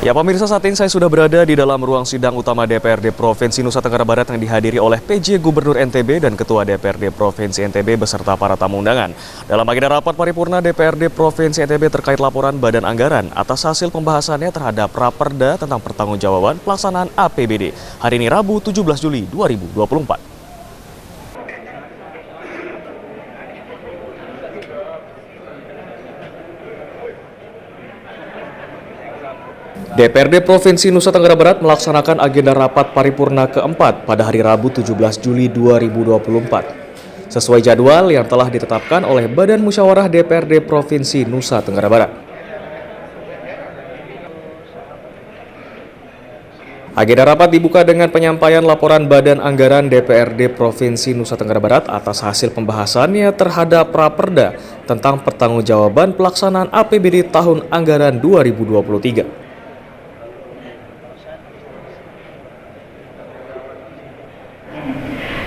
Ya pemirsa, saat ini saya sudah berada di dalam ruang sidang utama DPRD Provinsi Nusa Tenggara Barat yang dihadiri oleh PJ Gubernur NTB dan Ketua DPRD Provinsi NTB beserta para tamu undangan. Dalam agenda rapat paripurna DPRD Provinsi NTB terkait laporan Badan Anggaran atas hasil pembahasannya terhadap Raperda tentang pertanggungjawaban pelaksanaan APBD hari ini Rabu 17 Juli 2024. DPRD Provinsi Nusa Tenggara Barat melaksanakan agenda rapat paripurna keempat pada hari Rabu 17 Juli 2024 sesuai jadwal yang telah ditetapkan oleh Badan Musyawarah DPRD Provinsi Nusa Tenggara Barat. Agenda rapat dibuka dengan penyampaian laporan Badan Anggaran DPRD Provinsi Nusa Tenggara Barat atas hasil pembahasannya terhadap Raperda tentang pertanggungjawaban pelaksanaan APBD tahun anggaran 2023.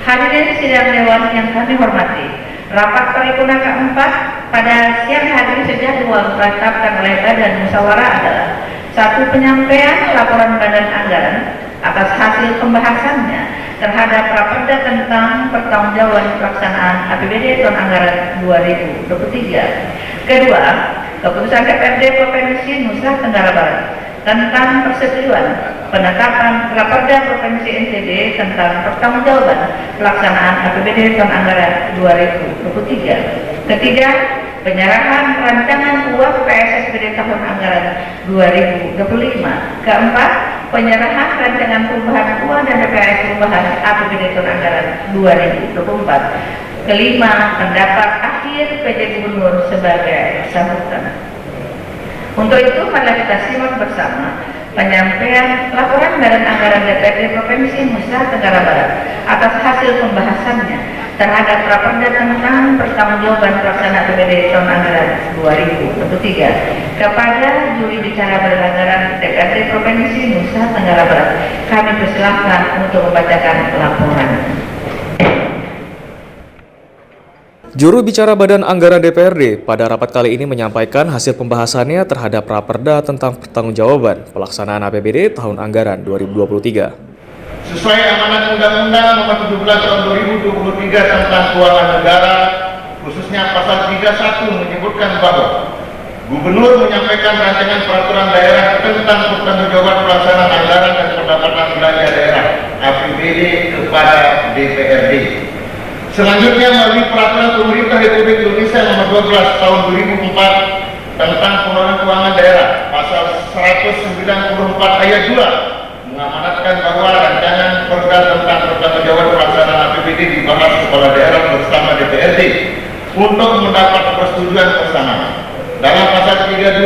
Hadirin sidang Dewan yang kami hormati, rapat paripurna keempat pada siang hari sejadwal ditetapkan oleh Badan Musyawarah adalah: 1. Penyampaian laporan Badan Anggaran atas hasil pembahasannya terhadap Raperda tentang pertanggungjawaban pelaksanaan APBD tahun anggaran 2023. Kedua, keputusan DPRD Provinsi Nusa Tenggara Barat tentang persetujuan penetapan Raperda Provinsi NTB tentang pertanggungjawaban pelaksanaan APBD tahun anggaran 2023. Ketiga, penyerahan rancangan uang PSSBD tahun anggaran 2025. Keempat, penyerahan rancangan perubahan uang dan DPS perubahan APBD tahun anggaran 2024. Kelima, pendapat akhir PJ Gubernur sebagai sambutan. Untuk itu, mari kita simak bersama penyampaian laporan Badan Anggaran DPRD Provinsi Nusa Tenggara Barat atas hasil pembahasannya terhadap Raperda tentang pertanggungjawaban pelaksanaan APBD tahun anggaran 2023 kepada juri bicara Badan Anggaran DPRD Provinsi Nusa Tenggara Barat. Kami persilahkan untuk membacakan laporan. Juru bicara Badan Anggaran DPRD pada rapat kali ini menyampaikan hasil pembahasannya terhadap Raperda tentang pertanggungjawaban pelaksanaan APBD tahun anggaran 2023. Sesuai amanat Undang-Undang Nomor 17 Tahun 2023 tentang Keuangan Negara, khususnya pasal 31 menyebutkan bahwa Gubernur menyampaikan rancangan peraturan daerah tentang pertanggungjawaban pelaksanaan anggaran dan pendapatan belanja daerah APBD kepada DPRD. Selanjutnya, melalui peraturan Pemerintah Republik Indonesia Nomor 12 Tahun 2004 tentang pengelolaan keuangan daerah, pasal 194 ayat 2 mengamanatkan bahwa rancangan perda tentang pertanggungjawaban pelaksanaan APBD dibahas kepala daerah bersama DPRD untuk mendapat persetujuan bersama. Dalam pasal 32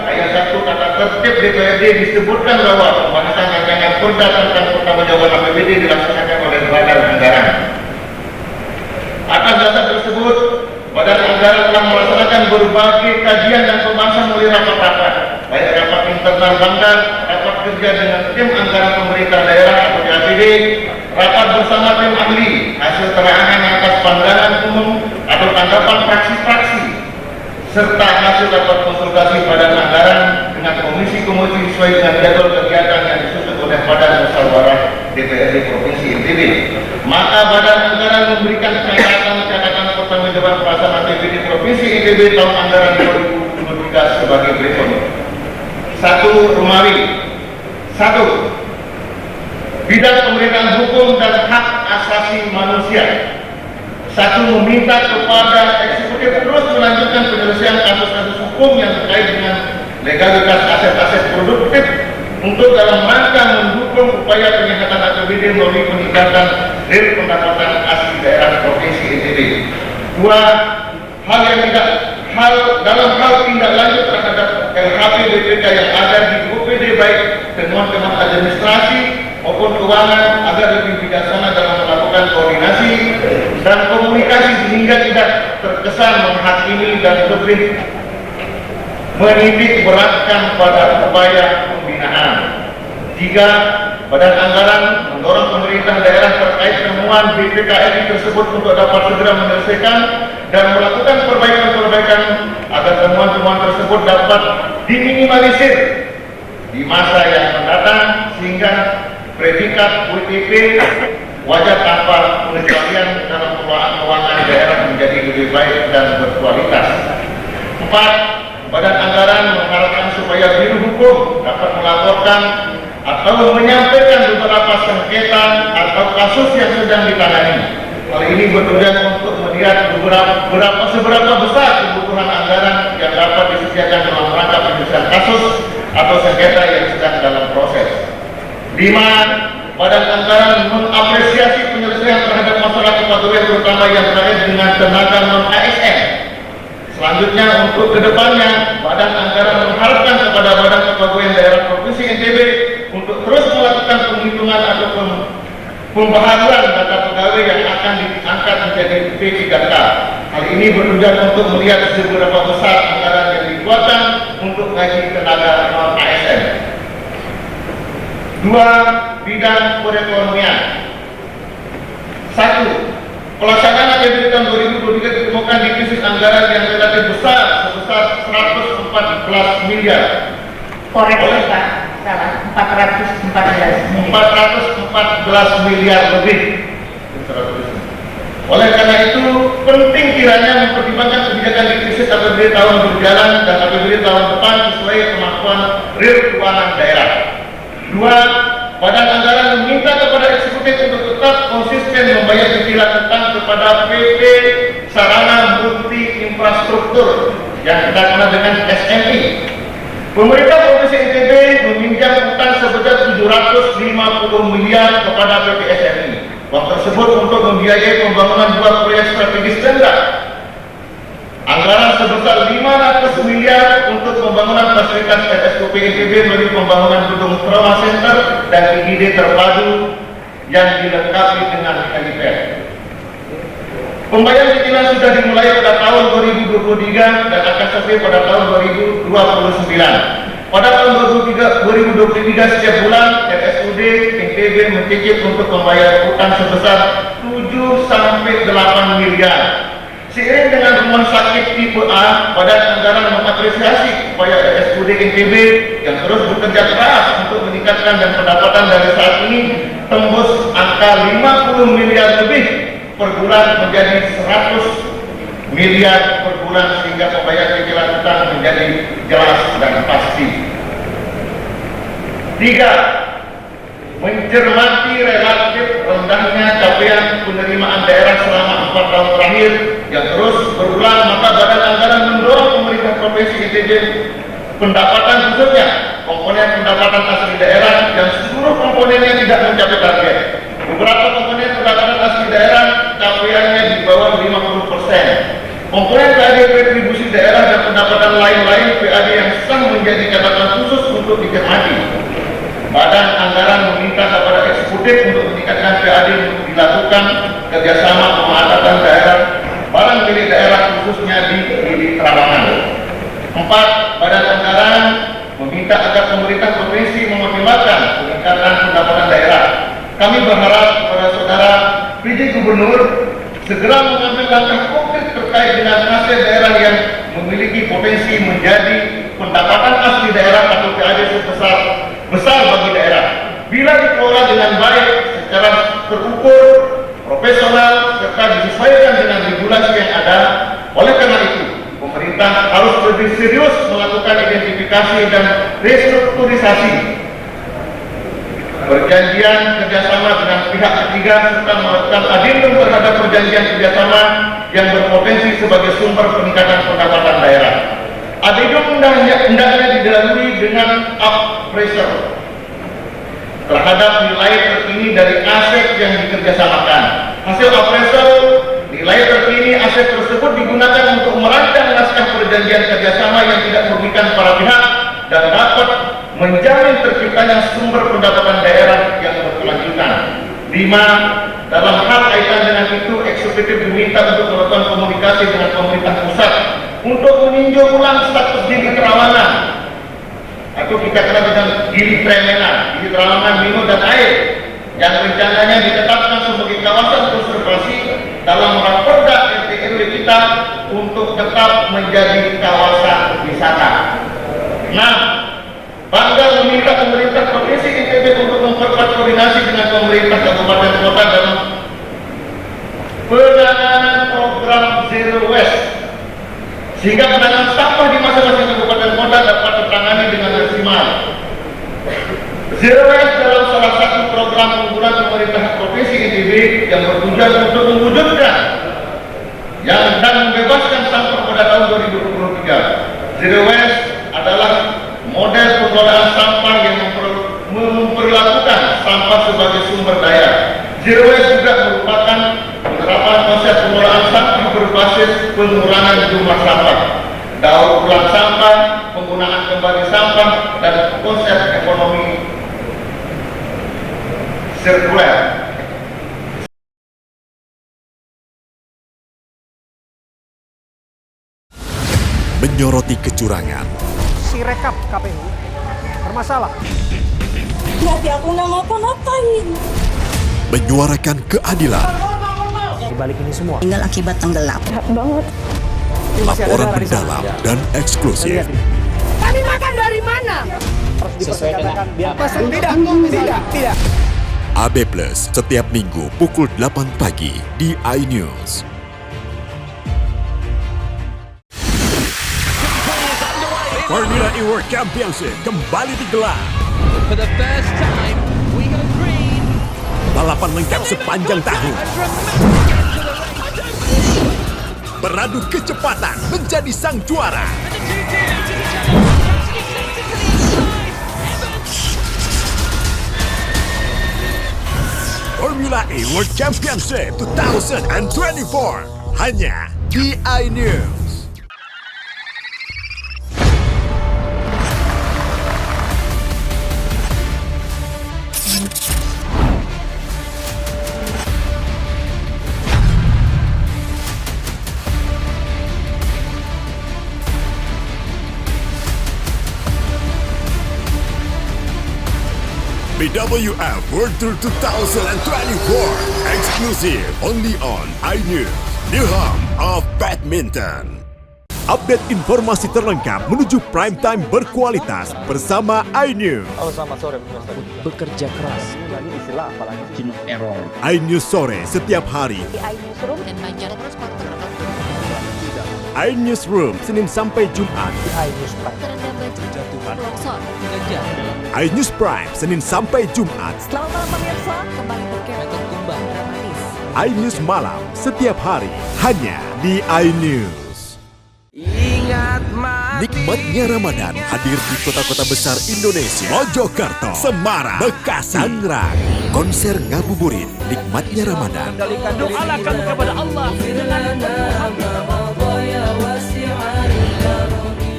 ayat 1 kata tertib DPRD disebutkan bahwa pembahasan rancangan perda tentang pertanggungjawaban APBD dilaksanakan oleh Badan Anggaran. Atas dasar tersebut, Badan Anggaran telah melaksanakan berbagai kajian dan pembahasan melalui rapat-rapat, baik rapat internal Banggar, rapat kerja dengan tim anggaran pemerintah daerah atau DAPD, rapat bersama tim ahli, hasil terangan atas pandangan umum atau tanggapan fraksi-fraksi, serta hasil rapat konsultasi Badan Anggaran dengan komisi-komisi sesuai dengan jadwal kegiatan yang disusun oleh Badan Musyawarah DPRD Provinsi NTB. Maka Badan Anggaran memberikan catatan pertanggungjawaban pelaksanaan APBD Provinsi NTB tahun anggaran 2023 sebagai berikut. 1. Romawi. 1. Bidang pemerintahan hukum dan hak asasi manusia. 1. Meminta kepada eksekutif terus melanjutkan penyelesaian kasus-kasus hukum yang terkait dengan legalitas aset-aset produktif untuk dalam rangka mendukung upaya penyehatan APBD melalui peningkatan real pendapatan asli daerah Provinsi NTB. 2. Dalam hal tindak lanjut terhadap LHP BPK yang ada di OPD, baik temuan-temuan administrasi maupun keuangan, agar lebih bijaksana dalam melakukan koordinasi dan komunikasi sehingga tidak terkesan menghakimi dan lebih menitik beratkan pada upaya pembinaan. 3. Badan Anggaran mendorong pemerintah daerah terkait temuan BPKRI tersebut untuk dapat segera menyelesaikan dan melakukan perbaikan-perbaikan agar temuan-temuan tersebut dapat diminimalisir di masa yang mendatang, sehingga predikat WTP wajar tanpa pengecualian dalam pengelolaan keuangan daerah menjadi lebih baik dan berkualitas. 4. Badan anggaran mengharapkan supaya Biro Hukum dapat melaporkan atau menyampaikan beberapa sengketa atau kasus yang sedang ditangani. Hal ini bertujuan untuk melihat seberapa besar kebutuhan anggaran yang dapat disediakan dalam rangka penyelesaian kasus atau sengketa yang sedang dalam proses. 5. Badan anggaran mengapresiasi penyelesaian terhadap masalah kepegawaian terutama yang terkait dengan tenaga non-ASN. Selanjutnya, untuk kedepannya, Badan anggaran mengharapkan kepada Badan Kepegawaian Daerah Provinsi NTB untuk terus melakukan penghitungan atau pembaharuan data pegawai yang akan diangkat menjadi P3K. Hal ini bertujuan untuk melihat seberapa besar anggaran yang dikeluarkan untuk gaji tenaga non-ASN. 2. Bidang perekonomian. 1. Pelaksanaan APBD tahun 2023 ditemukan di krisis anggaran yang relatif besar sebesar 114 miliar. Koreksi Pak, salah, 414 miliar lebih. Oleh karena itu, penting kiranya mempertimbangkan kebijakan di krisis APBD tahun berjalan dan APBD tahun depan sesuai kemampuan real keuangan daerah. 2. Badan anggaran meminta kepada eksekutif untuk tetap konsisten membayar cicilan utang kepada PT Sarana Multi Infrastruktur yang kita kenal dengan SMI. Pemerintah Provinsi NTB meminjam utang sebesar 750 miliar kepada PT SMI. Uang tersebut untuk membiayai pembangunan dua proyek strategis Pemda. Anggaran sebesar 500 miliar untuk pembangunan fasilitas RSUP NTB melalui pembangunan gedung trauma center dan IGD terpadu yang dilengkapi dengan helipad. Pembayaran cicilan sudah dimulai pada tahun 2023 dan akan selesai pada tahun 2029. Pada tahun 2023 setiap bulan RSUD NTB mencicil untuk membayar utang sebesar 7 sampai 8 miliar. Seiring dengan rumah sakit tipe A, Badan anggaran mengapresiasi upaya RSUD NTB yang terus bekerja keras untuk meningkatkan dan pendapatan dari saat ini tembus angka 50 miliar lebih per bulan menjadi 100 miliar per bulan, sehingga pembayaran cicilan utang menjadi jelas dan pasti. 3. Mencermati relatif rendahnya capaian penerimaan daerah selama 4 tahun terakhir yang terus berulang, maka Badan anggaran mendorong pemerintah Provinsi NTB pendapatan khususnya komponen pendapatan asli daerah yang seluruh komponennya tidak mencapai target. Beberapa komponen pendapatan asli daerah capaiannya di bawah 50%. Komponen PAD retribusi daerah dan pendapatan lain-lain PAD yang sah menjadi catatan khusus untuk dicermati. Badan anggaran meminta kepada eksekutif untuk meningkatkan PAD untuk dilakukan kerjasama pemanfaatan daerah barang milik daerah khususnya di Trawangan. 4. Badan anggaran meminta agar pemerintah provinsi mengoptimalkan peningkatan pendapatan daerah. Kami berharap kepada saudara PJ Gubernur segera mengambil langkah konkret terkait dengan aset daerah yang memiliki potensi menjadi pendapatan asli daerah atau PAD besar bagi daerah. Bila dikelola dengan baik, secara terukur, profesional, serta disesuaikan dengan regulasi yang ada. Oleh karena itu, pemerintah harus lebih serius melakukan identifikasi dan restrukturisasi perjanjian kerjasama dengan pihak ketiga serta melakukan adendum terhadap perjanjian kerjasama yang berpotensi sebagai sumber peningkatan pendapatan daerah. Adendum hendaknya didahului dengan appraisal terhadap nilai terkini dari aset yang dikerjasamakan. Hasil appraisal nilai terkini aset tersebut digunakan untuk merancang naskah perjanjian kerjasama yang tidak merugikan para pihak dan dapat menjamin terciptanya sumber pendapatan daerah yang berkelanjutan. 5. Dalam hal kaitan dengan itu, eksekutif diminta untuk melakukan komunikasi dengan pemerintah pusat untuk meninjau ulang status Gili Trawangan atau kita kenal dengan Gili Tremena, Gili Trawangan, Mino dan Air yang rencananya ditetapkan sebagai kawasan konservasi dalam raperda RT RW kita untuk tetap menjadi kawasan wisata. 6. Banggar meminta NTB untuk memperkuat koordinasi dengan pemerintah kabupaten kota dalam penanganan program Zero Waste, sehingga penanganan sampah di masing-masing kabupaten kota dapat tertangani dengan maksimal. Zero Waste dalam salah satu program unggulan pemerintah Provinsi NTB yang bertujuan untuk mewujudkan dan membebaskan sampah pada tahun 2023. Zero Waste adalah model pengelolaan sampah yang memperlakukan sampah sebagai sumber daya. Zero Waste juga merupakan penerapan konsep pengelolaan sampah berbasis pengurangan jumlah sampah, daur ulang sampah, penggunaan kembali sampah, dan konsep ekonomi sirkuler. Menyoroti kecurangan, si rekap KPU bermasalah. Tapi aku nggak ngapa-ngapain. menyuarakan keadilan, Di balik ini semua, Tinggal akibat tenggelam. laporan mendalam dan eksklusif. Kami makan dari mana? tidak. AB Plus setiap minggu pukul 8 pagi di iNews. Formula E World Championship kembali digelar. For the first time, we go green. Balapan lengkap sepanjang tahun. Beradu kecepatan menjadi sang juara. Formula E World Championship 2024 hanya di iNews. BWF World Tour 2024 exclusive only on iNews, the home of badminton. Update informasi terlengkap menuju prime time berkualitas bersama iNews. Bekerja keras. iNews sore setiap hari. Dan Banjarnegara Sporter. iNewsroom Senin sampai Jumat. iNews Prime. Terendam banjir. Longsor. iNews Prime Senin sampai Jumat. Selamat malam pemirsa, kembali berkembang dramatis. iNews malam setiap hari hanya di iNews. Nikmatnya Ramadan hadir di kota-kota besar Indonesia. Mojokerto, Semarang, Bekasi, Tangerang. Konser ngabuburit Nikmatnya Ramadan. Doakan kepada Allah.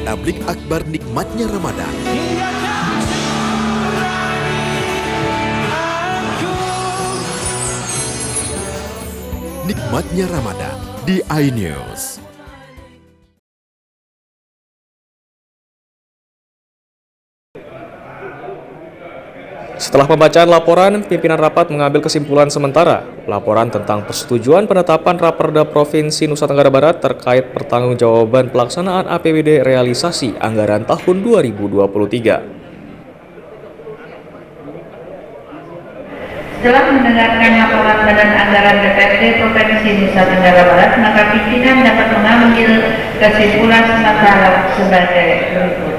Tablik akbar Nikmatnya Ramadan. Nikmatnya Ramadan di iNews. Setelah pembacaan laporan, pimpinan rapat mengambil kesimpulan sementara. Laporan tentang persetujuan penetapan Raperda Provinsi Nusa Tenggara Barat terkait pertanggungjawaban pelaksanaan APBD realisasi anggaran tahun 2023. Setelah mendengarkan laporan Badan Anggaran DPRD Provinsi Nusa Tenggara Barat, maka pimpinan dapat mengambil kesimpulan sementara sebagai berikut.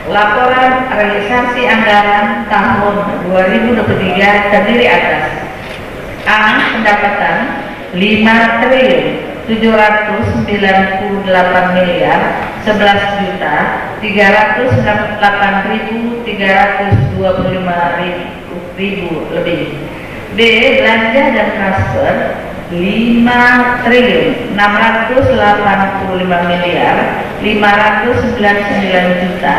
Laporan realisasi anggaran tahun 2023 terdiri atas: A. Pendapatan 5 triliun 798 miliar 11 juta 368.325 ribu lebih. B. Belanja dan transfer 5 triliun 685 miliar 599 juta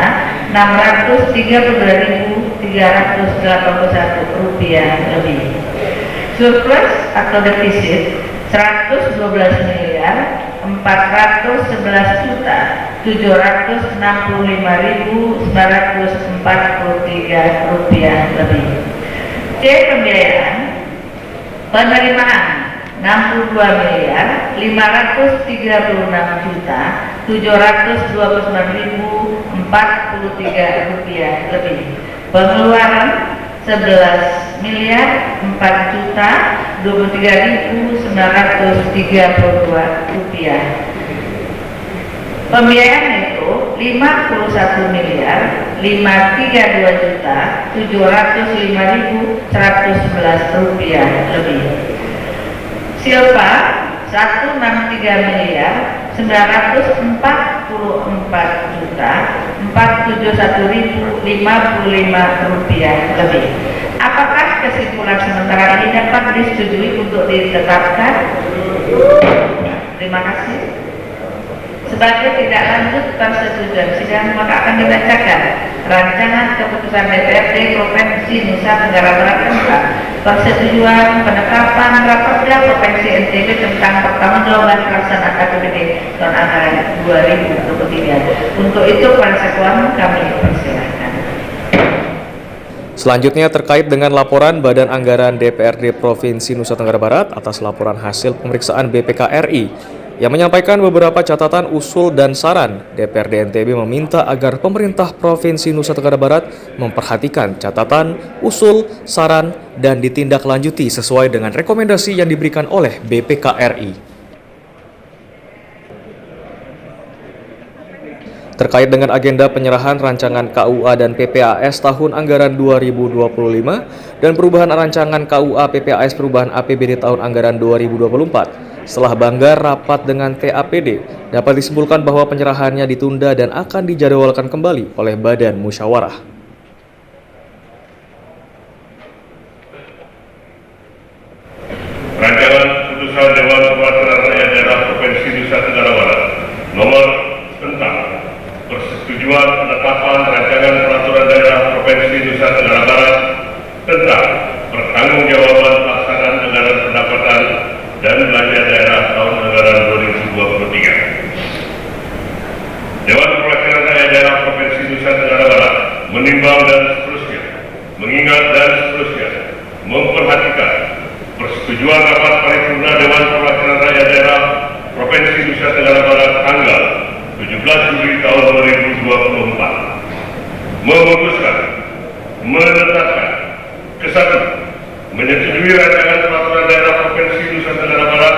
632.381 rupiah lebih. Surplus atau defisit 112 miliar 411 juta 765.943 rupiah lebih. C. Pembiayaan penerimaan 62 miliar 536 juta 729.043 rupiah lebih. Pengeluaran 11 miliar 4 juta 23.932 rupiah. Pembiayaan itu 51 miliar 532 juta 705.111 rupiah lebih. Silpa 163 miliar 944 juta 471.055 rupiah lebih. Apakah kesimpulan sementara ini dapat disetujui untuk ditetapkan? Terima kasih. Sebagai tindak lanjut persetujuan sidang, maka akan dibacakan rancangan keputusan DPRD Provinsi Nusa Tenggara Barat tentang persetujuan penetapan Raperda Provinsi NTB tentang pertanggungjawaban pelaksanaan APBD tahun anggaran 2023. Untuk itu, para sekuan kami persilahkan. Selanjutnya terkait dengan laporan Badan Anggaran DPRD Provinsi Nusa Tenggara Barat atas laporan hasil pemeriksaan BPK RI yang menyampaikan beberapa catatan, usul, dan saran. DPRD NTB meminta agar pemerintah Provinsi Nusa Tenggara Barat memperhatikan catatan, usul, saran, dan ditindaklanjuti sesuai dengan rekomendasi yang diberikan oleh BPK RI. Terkait dengan agenda penyerahan rancangan KUA dan PPAS tahun anggaran 2025 dan perubahan rancangan KUA PPAS perubahan APBD tahun anggaran 2024, setelah banggar rapat dengan TAPD, dapat disimpulkan bahwa penyerahannya ditunda dan akan dijadwalkan kembali oleh Badan Musyawarah. Rancangan Putusan Dewan Perwakilan Rakyat Daerah Provinsi Nusa Tenggara Barat nomor tentang persetujuan penetapan rancangan peraturan daerah Provinsi Nusa Tenggara Barat tentang pertanggungjawaban pelaksanaan anggaran pendapatan dan belanja daerah tahun anggaran 2023. Dewan Perwakilan Rakyat Daerah Provinsi Nusa Tenggara Barat menimbang dan seterusnya, mengingat dan seterusnya, memperhatikan persetujuan rapat paripurna Dewan Perwakilan Rakyat Daerah Provinsi Nusa Tenggara Barat tanggal 17 Juli tahun 2024 memutuskan menetapkan kesatu, menyetujui rancangan peraturan daerah Provinsi Nusa Tenggara Barat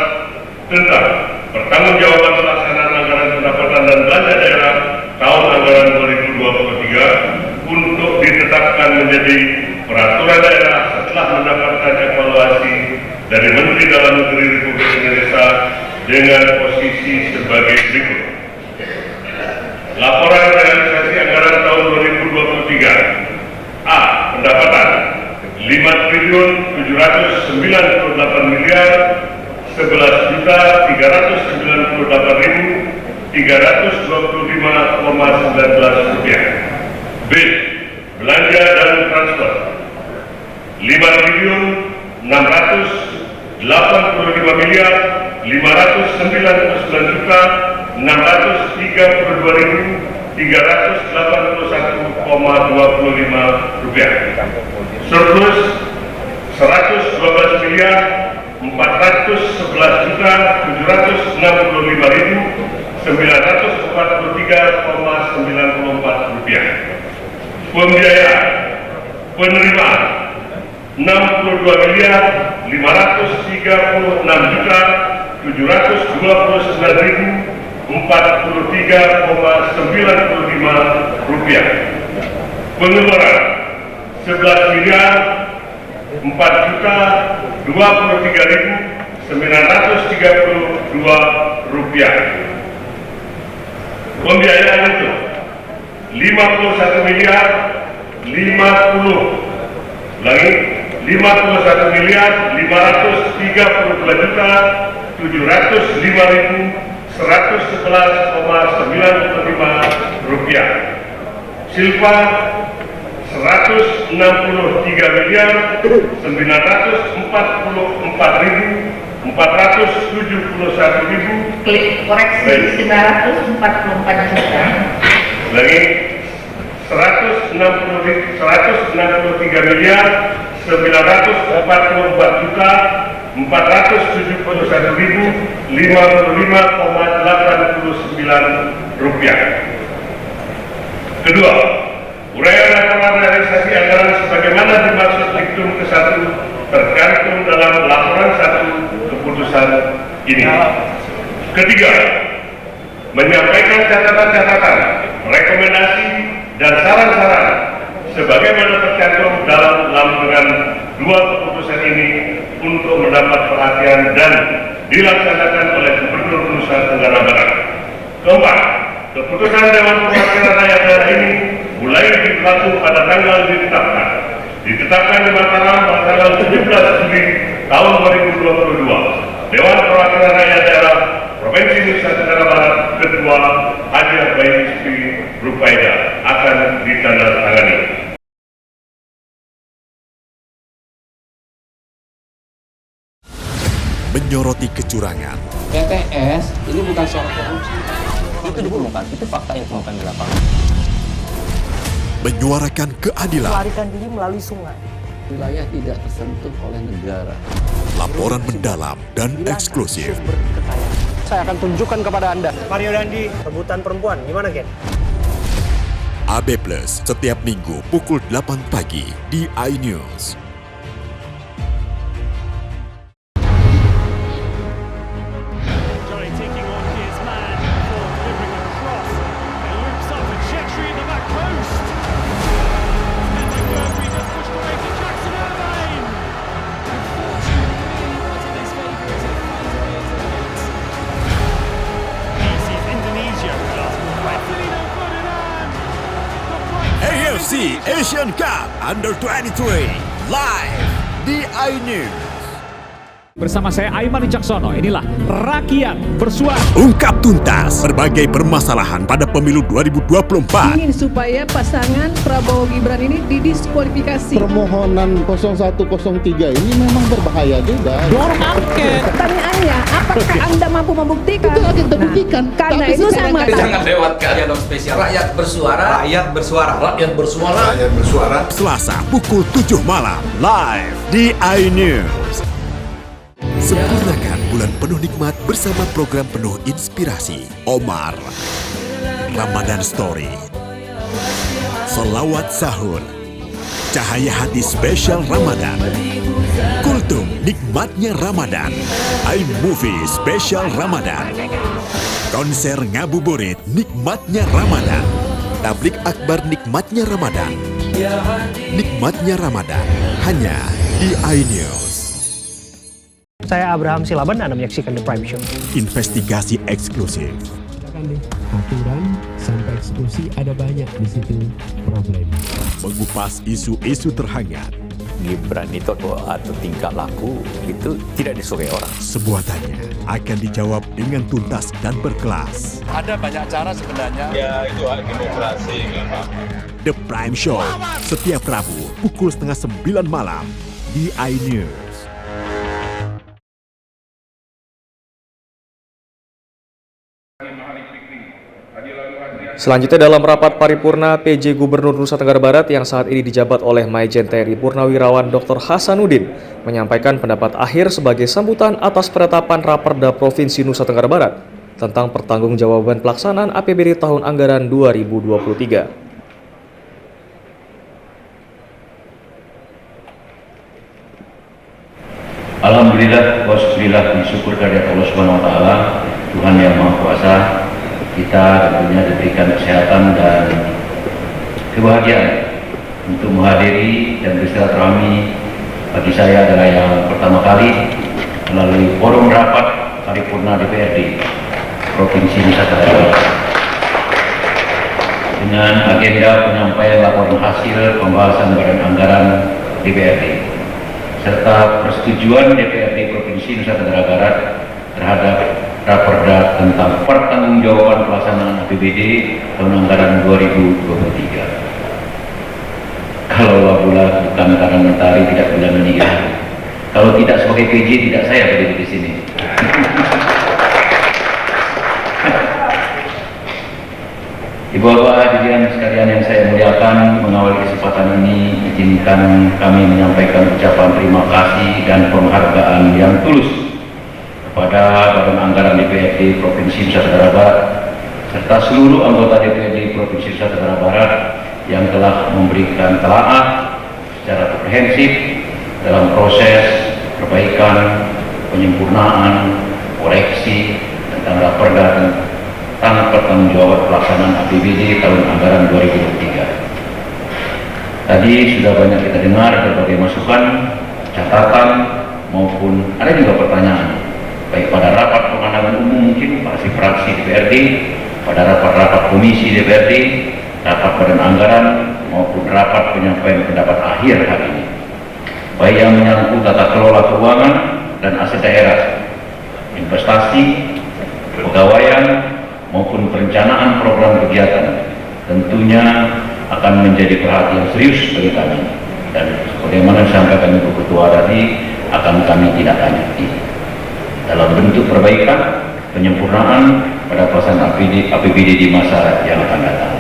tentang pertanggungjawaban pelaksanaan anggaran pendapatan dan belanja daerah tahun anggaran 2023 untuk ditetapkan menjadi peraturan daerah setelah mendapatkan evaluasi dari Menteri Dalam Negeri Republik Indonesia dengan posisi sebagai berikut. Laporan realisasi anggaran tahun 2023. A. Pendapatan 5.798.398.325,19 rupiah. B. Belanja dan transfer 5.999.632.381,25 rupiah. Surplus 112.411.765.943,94 rupiah. Pembiayaan penerimaan 62.539.729.45 rupiah. Pengeluaran 11.004.023.932 rupiah. Pembiayaan itu 51.511.503.111,95 rupiah. Silpa 163.944.471.000. Klik koreksi 944 juta. Lagi 163.944.471.055,89 rupiah. Kedua, uraian laporan realisasi anggaran sebagaimana dimaksud diktum ke-1 tergantung dalam laporan 1 keputusan ini. Ketiga, menyampaikan catatan-catatan, rekomendasi, dan saran-saran sebagaimana tercantum dalam lampiran 2 keputusan ini untuk mendapat perhatian dan dilaksanakan oleh Gubernur Nusa Tenggara Barat. Keempat, keputusan Dewan Perwakilan Rakyat Daerah ini mulai berlaku pada tanggal ditetapkan di Mataram pada tanggal 17 Juli tahun 2022. Dewan Perwakilan Rakyat Daerah Provinsi Nusa Tenggara Barat Ketua Haji Bayi Rupaida akan ditandatangani. Menyoroti kecurangan, PTS ini bukan soal korupsi. Itu ditemukan, itu fakta yang ditemukan di lapangan. menyuarakan keadilan, Melarikan diri melalui sungai. Wilayah tidak tersentuh oleh negara. laporan mendalam dan eksklusif. Sumber kekayaan. Saya akan tunjukkan kepada Anda. Mario Dandi, rebutan perempuan. Gimana, Ken? AB Plus setiap minggu pukul 8 pagi di iNews. AFC Asian Cup Under 23 live di iNews. Bersama saya Aiman Wicaksono, inilah Rakyat Bersuara. Ungkap tuntas berbagai permasalahan pada pemilu 2024. Ingin supaya pasangan Prabowo Gibran ini didiskualifikasi. Permohonan 0103 ini memang berbahaya juga. Dorong angket. Pertanyaannya, apakah Anda mampu membuktikan? Itu akan terbuktikan. Karena itu saya mengatakan. Jangan lewatkan dialog spesial Rakyat Bersuara. Rakyat Bersuara. Rakyat Bersuara. Rakyat bersuara. Selasa pukul 7 malam live di iNews. Sempurnakan bulan penuh nikmat bersama program penuh inspirasi Omar, Ramadan Story, Selawat Sahur, Cahaya Hati Spesial Ramadan, Kultum Nikmatnya Ramadan, iMovie Spesial Ramadan, Konser Ngabuburit Nikmatnya Ramadan, Tablik Akbar Nikmatnya Ramadan, Nikmatnya Ramadan hanya di iNews. Saya Abraham Silaban, Anda menyaksikan The Prime Show. Investigasi eksklusif. Aturan sampai eksekusi ada banyak di situ problem. Mengupas isu-isu terhangat. Gibran itu atau tingkah laku itu tidak disukai orang. Sebuah tanya akan dijawab dengan tuntas dan berkelas. Ada banyak cara sebenarnya. Ya itu hak demokrasi memang. The Prime Show setiap Rabu pukul 8:30 malam di iNews. Selanjutnya dalam rapat paripurna PJ Gubernur Nusa Tenggara Barat yang saat ini dijabat oleh Maijen TNI Purnawirawan Dr. Hasanuddin menyampaikan pendapat akhir sebagai sambutan atas penetapan Raperda Provinsi Nusa Tenggara Barat tentang pertanggungjawaban pelaksanaan APBD tahun anggaran 2023. Alhamdulillah, wasbillah, bersyukur kepada Allah Subhanahu Wa Taala, Tuhan yang Maha Kuasa. Kita tentunya diberikan kesehatan dan kebahagiaan untuk menghadiri dan bersilaturahmi. Bagi saya adalah yang pertama kali melalui forum rapat paripurna DPRD Provinsi Nusa Tenggara Barat dengan agenda penyampaian laporan hasil pembahasan badan anggaran DPRD serta persetujuan DPRD Provinsi Nusa Tenggara Barat terhadap Raperda tentang pertanggungjawaban pelaksanaan APBD tahun anggaran 2023. Kalau bulan bukan karena mentari tidak bulan meninggal. Kalau tidak sebagai PJ tidak saya berdiri di sini. Ibu bapak hadirin sekalian yang saya muliakan, mengawali kesempatan ini izinkan kami menyampaikan ucapan terima kasih dan penghargaan yang tulus kepada Badan Anggaran DPRD Provinsi Nusa Tenggara Barat serta seluruh anggota DPRD Provinsi Nusa Tenggara Barat yang telah memberikan telaah secara komprehensif dalam proses perbaikan, penyempurnaan, koreksi tentang raperda tentang pertanggungjawaban pelaksanaan APBD tahun anggaran 2023. Tadi sudah banyak kita dengar berbagai masukan, catatan maupun ada juga pertanyaan, baik pada rapat pemandangan umum mungkin fraksi-fraksi DPRD, pada rapat-rapat komisi DPRD, rapat badan anggaran maupun rapat penyampaian pendapat akhir hari ini, baik yang menyangkut tata kelola keuangan dan aset daerah, investasi, kepegawaian maupun perencanaan program kegiatan, tentunya akan menjadi perhatian serius bagi kami, dan sebagaimana disampaikan Ibu Ketua tadi akan kami tindak lanjuti dalam bentuk perbaikan, penyempurnaan pada pelaksanaan APBD di masa yang akan datang.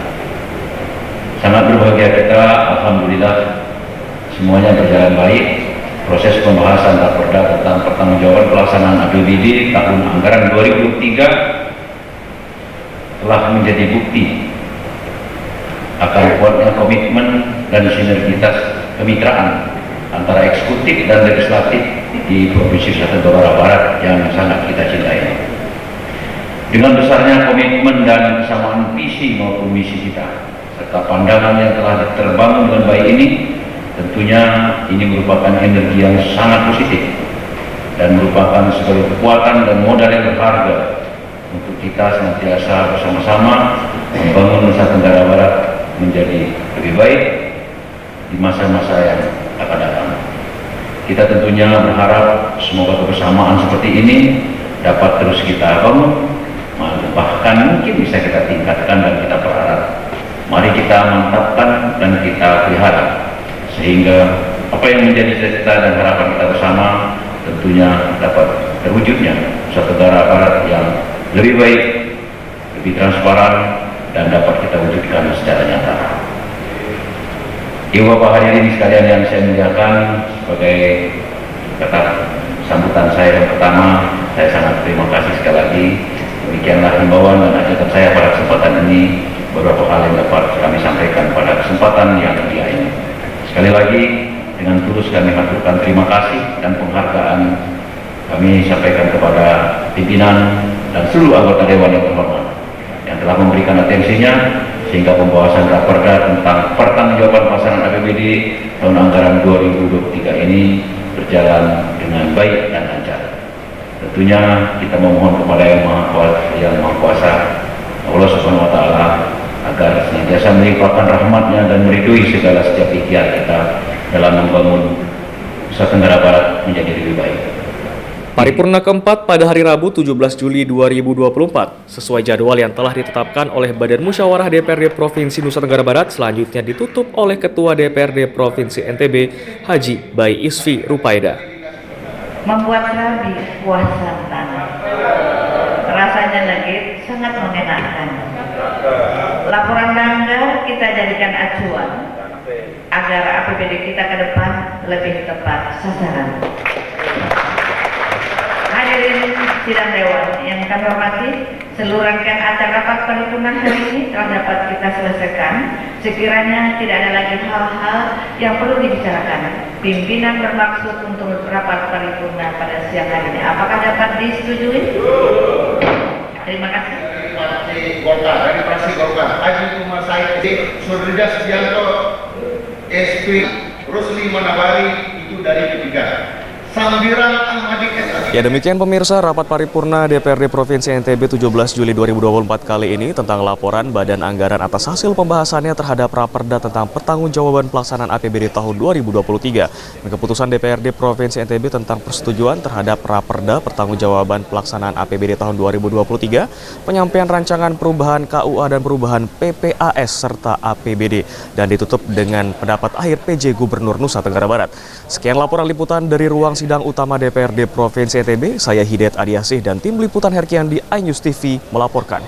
Sangat berbahagia kita, alhamdulillah semuanya berjalan baik. Proses pembahasan raperda tentang pertanggungjawaban pelaksanaan APBD tahun anggaran 2023 telah menjadi bukti akan kuatnya komitmen dan sinergitas kemitraan antara eksekutif dan legislatif di Provinsi Nusa Tenggara Barat yang sangat kita cintai. Dengan besarnya komitmen dan kesamaan visi maupun misi kita, serta pandangan yang telah terbangun dengan baik ini, tentunya ini merupakan energi yang sangat positif dan merupakan sebagai kekuatan dan modal yang berharga untuk kita senantiasa bersama-sama membangun Nusa Tenggara Barat menjadi lebih baik di masa-masa yang akan datang. Kita tentunya berharap semoga kebersamaan seperti ini dapat terus kita bangun, bahkan mungkin bisa kita tingkatkan dan kita perharap. Mari kita mantapkan dan kita pelihara, sehingga apa yang menjadi cita-cita dan harapan kita bersama tentunya dapat terwujudnya Nusa Tenggara Barat yang lebih baik, lebih transparan, dan dapat kita wujudkan secara nyata. Ibu Bapak hadirin sekalian yang saya muliakan, sebagai kata sambutan saya yang pertama, saya sangat terima kasih sekali lagi. Demikianlah himbauan dan ajakan saya pada kesempatan ini, beberapa hal yang dapat kami sampaikan pada kesempatan yang mulia ini. Sekali lagi, dengan tulus kami haturkan terima kasih dan penghargaan kami sampaikan kepada pimpinan dan seluruh anggota Dewan yang terhormat yang telah memberikan atensinya sehingga pembahasan raperda tentang pertanggungjawaban pelaksanaan APBD tahun anggaran 2023 ini berjalan dengan baik dan lancar. Tentunya kita memohon kepada Yang Maha Kuasa Allah Subhanahu wa Ta'ala agar senantiasa melimpahkan rahmatnya dan meridhoi segala setiap ikhtiar kita dalam membangun Nusa Tenggara Barat menjadi lebih baik. Paripurna keempat pada hari Rabu 17 Juli 2024 sesuai jadwal yang telah ditetapkan oleh Badan Musyawarah DPRD Provinsi Nusa Tenggara Barat selanjutnya ditutup oleh Ketua DPRD Provinsi NTB Haji Bai Isfi Rupaida. Membuat rabi puasa tanah. Rasanya lagi sangat menyenangkan. Laporan Bangga kita jadikan acuan agar APBD kita ke depan lebih tepat sasaran. Hadirin sidang Dewan yang kami hormati, seluruh rangkaian acara rapat paripurna hari ini telah dapat kita selesaikan. Sekiranya tidak ada lagi hal-hal yang perlu dibicarakan, pimpinan bermaksud untuk rapat paripurna pada siang hari ini. Apakah dapat disetujui? Terima kasih. Dari fraksi Golkar, Haji Umar Said, Surya Sugianto, SP, Rusli Manabari, itu dari P3. Sambiran Ahmadi S. Ya demikian pemirsa rapat paripurna DPRD Provinsi NTB 17 Juli 2024 kali ini tentang laporan Badan Anggaran atas hasil pembahasannya terhadap raperda tentang pertanggungjawaban pelaksanaan APBD tahun 2023 dan keputusan DPRD Provinsi NTB tentang persetujuan terhadap raperda pertanggungjawaban pelaksanaan APBD tahun 2023, penyampaian rancangan perubahan KUA dan perubahan PPAS serta APBD dan ditutup dengan pendapat akhir PJ Gubernur Nusa Tenggara Barat. Sekian laporan liputan dari ruang sidang utama DPRD Provinsi NTB, saya Hidayat Adiasih dan tim liputan Herkian di iNews TV melaporkan.